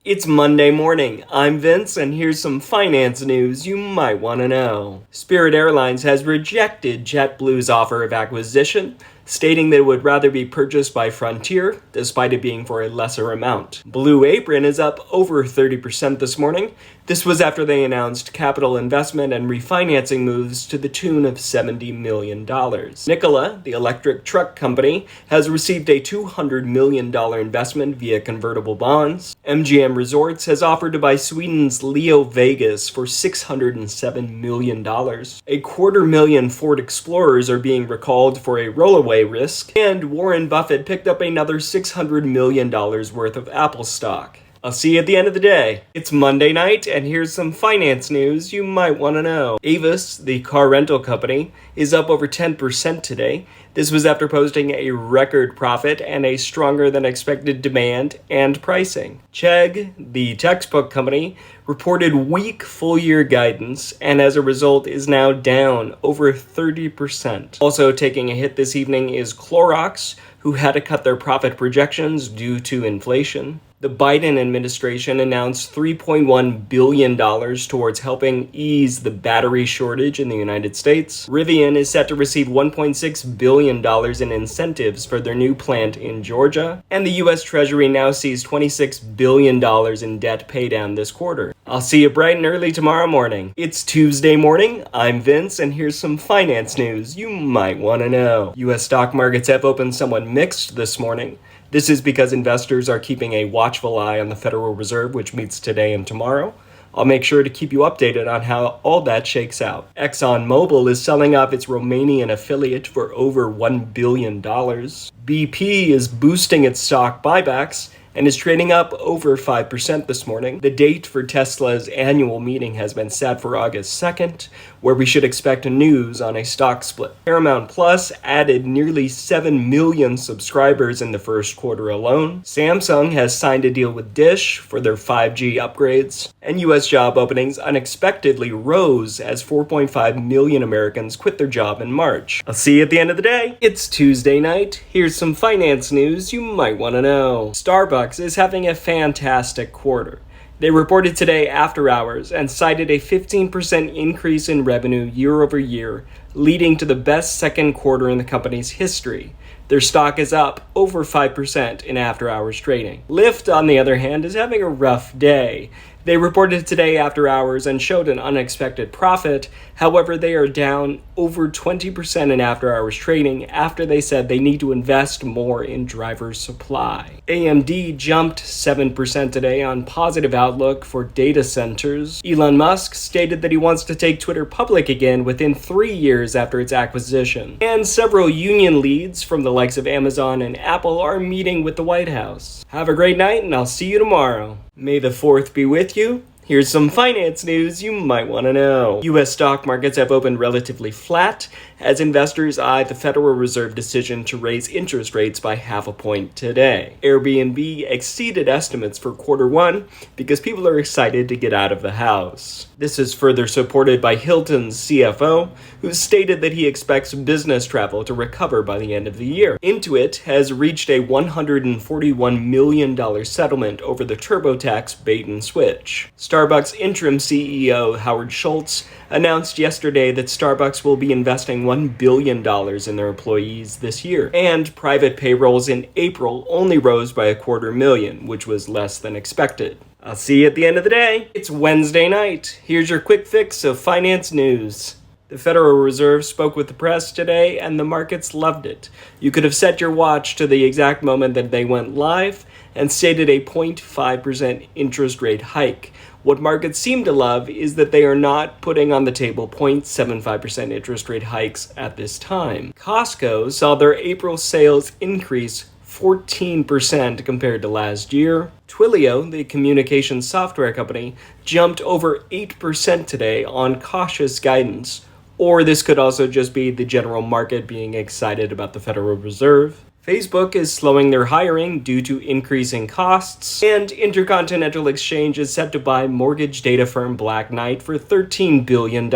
It's Monday morning. I'm Vince, and here's some finance news you might want to know. Spirit Airlines has rejected Jetblue's offer of acquisition, stating that it would rather be purchased by Frontier, despite it being for a lesser amount. Blue Apron is up over 30% this morning. This was after they announced capital investment and refinancing moves to the tune of $70 million. Nikola, the electric truck company, has received a $200 million investment via convertible bonds. MGM Resorts has offered to buy Sweden's Leo Vegas for $607 million. A 250,000 Ford Explorers are being recalled for a rollaway risk, and Warren Buffett picked up another $600 million worth of Apple stock. I'll see you at the end of the day. It's Monday night, and here's some finance news you might want to know. Avis, the car rental company, is up over 10% today. This was after posting a record profit and a stronger than expected demand and pricing. Chegg, the textbook company, reported weak full-year guidance and as a result is now down over 30%. Also taking a hit this evening is Clorox, who had to cut their profit projections due to inflation. The Biden administration announced $3.1 billion towards helping ease the battery shortage in the United States. Rivian is set to receive $1.6 billion in incentives for their new plant in Georgia. And the U.S. Treasury now sees $26 billion in debt paydown this quarter. I'll see you bright and early tomorrow morning. It's Tuesday morning. I'm Vince, and here's some finance news you might want to know. U.S. stock markets have opened somewhat mixed this morning. This is because investors are keeping a watchful eye on the Federal Reserve, which meets today and tomorrow. I'll make sure to keep you updated on how all that shakes out. ExxonMobil is selling off its Romanian affiliate for over $1 billion. BP is boosting its stock buybacks and is trading up over 5% this morning. The date for Tesla's annual meeting has been set for August 2nd, where we should expect news on a stock split. Paramount Plus added nearly 7 million subscribers in the first quarter alone. Samsung has signed a deal with Dish for their 5G upgrades. And U.S. job openings unexpectedly rose as 4.5 million Americans quit their job in March. I'll see you at the end of the day. It's Tuesday night. Here's some finance news you might want to know. Starbucks is having a fantastic quarter. They reported today after hours and cited a 15% increase in revenue year over year, leading to the best second quarter in the company's history. Their stock is up over 5% in after-hours trading. Lyft, on the other hand, is having a rough day. They reported today after hours and showed an unexpected profit. However, they are down over 20% in after-hours trading after they said they need to invest more in driver supply. AMD jumped 7% today on positive outlook for data centers. Elon Musk stated that he wants to take Twitter public again within 3 years after its acquisition. And several union leads from the likes of Amazon and Apple are meeting with the White House. Have a great night, and I'll see you tomorrow. May the 4th be with you. Here's some finance news you might want to know. U.S. stock markets have opened relatively flat as investors eye the Federal Reserve decision to raise interest rates by 0.5 point today. Airbnb exceeded estimates for quarter one because people are excited to get out of the house. This is further supported by Hilton's CFO, who stated that he expects business travel to recover by the end of the year. Intuit has reached a $141 million settlement over the TurboTax bait and switch. Starbucks interim CEO Howard Schultz announced yesterday that Starbucks will be investing $1 billion in their employees this year, and private payrolls in April only rose by $250,000, which was less than expected. I'll see you at the end of the day. It's Wednesday night. Here's your quick fix of finance news. The Federal Reserve spoke with the press today, and the markets loved it. You could have set your watch to the exact moment that they went live and stated a 0.5% interest rate hike. What markets seem to love is that they are not putting on the table 0.75% interest rate hikes at this time. Costco saw their April sales increase 14% compared to last year. Twilio, the communications software company, jumped over 8% today on cautious guidance. Or this could also just be the general market being excited about the Federal Reserve. Facebook is slowing their hiring due to increasing costs, and Intercontinental Exchange is set to buy mortgage data firm Black Knight for $13 billion.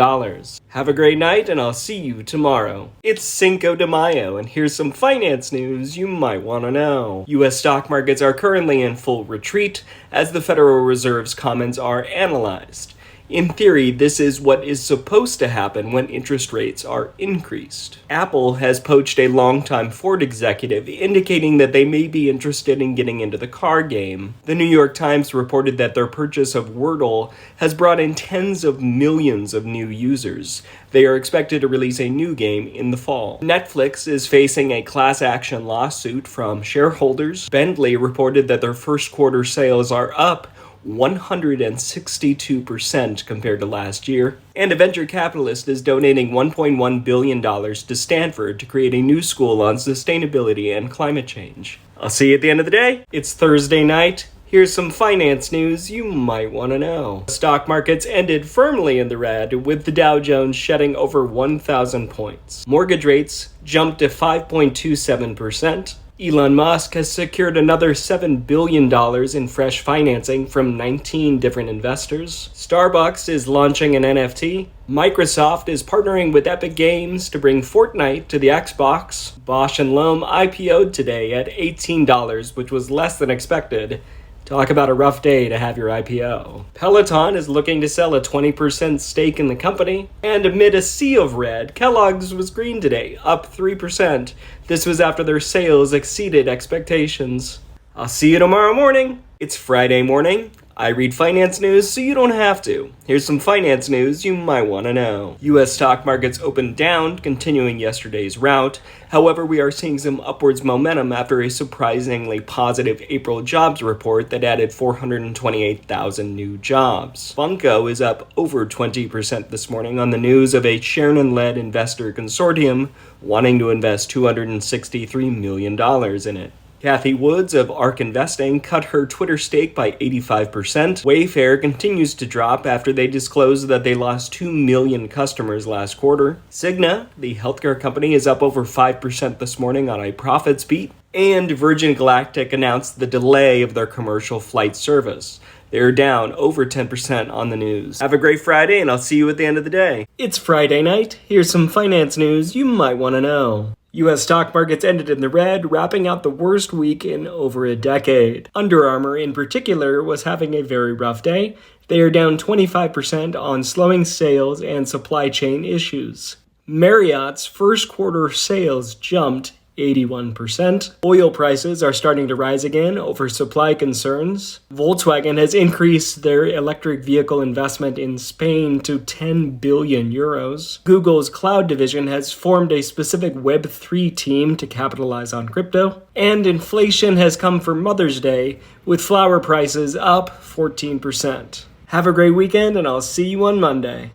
Have a great night, and I'll see you tomorrow. It's Cinco de Mayo, and here's some finance news you might want to know. U.S. stock markets are currently in full retreat as the Federal Reserve's comments are analyzed. In theory, this is what is supposed to happen when interest rates are increased. Apple has poached a longtime Ford executive, indicating that they may be interested in getting into the car game. The New York Times reported that their purchase of Wordle has brought in tens of millions of new users. They are expected to release a new game in the fall. Netflix is facing a class action lawsuit from shareholders. Bentley reported that their first quarter sales are up 162% compared to last year. And a venture capitalist is donating $1.1 billion to Stanford to create a new school on sustainability and climate change. I'll see you at the end of the day. It's Thursday night. Here's some finance news you might want to know. Stock markets ended firmly in the red, with the Dow Jones shedding over 1,000 points. Mortgage rates jumped to 5.27%. Elon Musk has secured another $7 billion in fresh financing from 19 different investors. Starbucks is launching an NFT. Microsoft is partnering with Epic Games to bring Fortnite to the Xbox. Bosch & Lomb IPO'd today at $18, which was less than expected. Talk about a rough day to have your IPO. Peloton is looking to sell a 20% stake in the company. And amid a sea of red, Kellogg's was green today, up 3%. This was after their sales exceeded expectations. I'll see you tomorrow morning. It's Friday morning. I read finance news so you don't have to. Here's some finance news you might want to know. U.S. stock markets opened down, continuing yesterday's rout. However, we are seeing some upwards momentum after a surprisingly positive April jobs report that added 428,000 new jobs. Funko is up over 20% this morning on the news of a Chernin-led investor consortium wanting to invest $263 million in it. Kathy Woods of ARK Investing cut her Twitter stake by 85%. Wayfair continues to drop after they disclosed that they lost 2 million customers last quarter. Cigna, the healthcare company, is up over 5% this morning on a profits beat. And Virgin Galactic announced the delay of their commercial flight service. They're down over 10% on the news. Have a great Friday, and I'll see you at the end of the day. It's Friday night. Here's some finance news you might want to know. U.S. stock markets ended in the red, wrapping out the worst week in over a decade. Under Armour, in particular, was having a very rough day. They are down 25% on slowing sales and supply chain issues. Marriott's first quarter sales jumped 81%. Oil prices are starting to rise again over supply concerns. Volkswagen has increased their electric vehicle investment in Spain to 10 billion euros. Google's cloud division has formed a specific Web3 team to capitalize on crypto. And inflation has come for Mother's Day, with flour prices up 14%. Have a great weekend, and I'll see you on Monday.